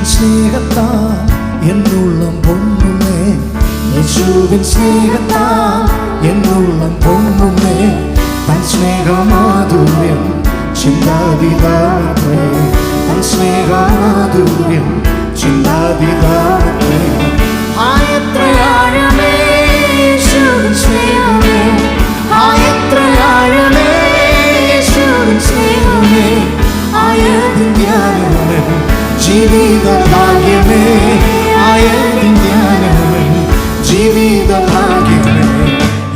യേശുവിൻ സ്നേഹത്താൽ എന്നുള്ളം പൊങ്ങുന്നേ, യേശുവിൻ സ്നേഹത്താൽ എന്നുള്ളം പൊങ്ങുന്നേ. തൻ സ്നേഹമാധുര്യം ചിന്താതീതമത്രേ, തൻ സ്നേഹമാധുര്യം ചിന്താതീതമത്രേ. എത്ര ആഴമേ യേശുവിൻ സ്നേഹമേ, എത്ര ആഴമേ യേശുവിൻ സ്നേഹമേ. ആയതിൻ ധ്യാനമേ ജീവിത ഭാഗ്യമേ, ആയതിൻ ധ്യാനമേ ജീവിത ഭാഗ്യമേ.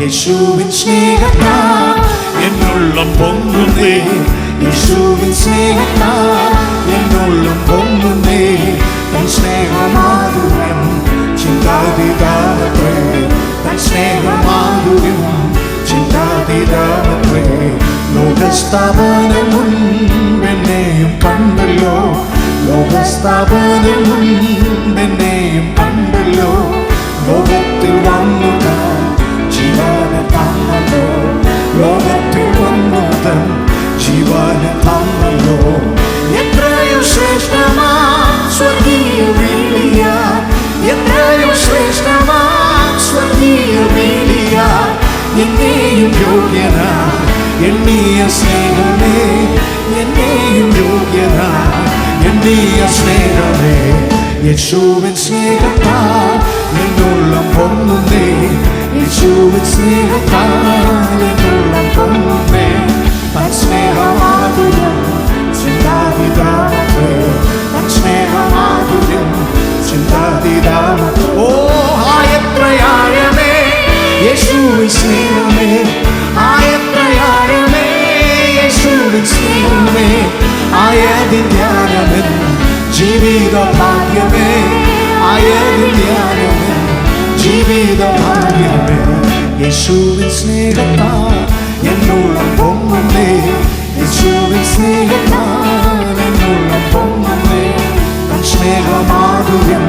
യേശുവിൻ സ്നേഹത്താൽ എന്നുള്ളം പൊങ്ങുന്നേ, യേശുവിൻ സ്നേഹത്താൽ എന്നുള്ളം പൊങ്ങുന്നേ. തൻ സ്നേഹമാധുര്യം ചിന്താതീതമത്രേ, തൻ സ്നേഹമാധുര്യം ചിന്താതീതമത്രേ. ലോകസ്ഥാപനം മുൻപെന്നെയും കണ്ടല്ലോ, ലോകസ്ഥാപനം മുൻപെന്നെയും കണ്ടല്ലോ. ലോകത്തിൽ വന്നുതാൻ ജീവനെ തന്നല്ലോ, ലോകത്തിൽ വന്നുതാൻ ജീവനെ തന്നല്ലോ. എത്രയോ ശ്രേഷ്ഠമാ സ്വർഗീയ വിളിയ, എത്രയോ ശ്രേഷ്ഠമാ സ്വർഗീയ വിളിയ. എന്നെയും യോഗ്യന എണ്ണിയ സ്നേഹമേ, എന്നെയും യോഗ്യന എണ്ണിയ സ്നേഹമേ. യേശുവിൻ സ്നേഹത്താൽ എന്നുള്ളം പൊങ്ങുന്നേ, യേശുവിൻ സ്നേഹത്താൽ എന്നുള്ളം പൊങ്ങുന്നേ. തൻ സ്നേഹമാധുര്യം ചിന്താതീതമത്രേ, തൻ സ്നേഹമാധുര്യം ചിന്താതീതമത്രേ. ഓ എത്ര ആഴമേ യേശുവിൻ സ്നേഹമേ, എത്ര ആഴമേ യേശുവിൻ സ്നേഹമേ. ആയതിൻ ധ്യാനമേ ജീവിത ഭാഗ്യമേ, ആയതിൻ ധ്യാനമേ ജീവിത ഭാഗ്യമേ. യേശുവിൻ സ്നേഹത്താൽ എന്നുള്ളം പൊങ്ങുന്നേ, യേശുവിൻ സ്നേഹത്താൽ എന്നുള്ളം പൊങ്ങുന്നേ. തൻ സ്നേഹമാധുര്യം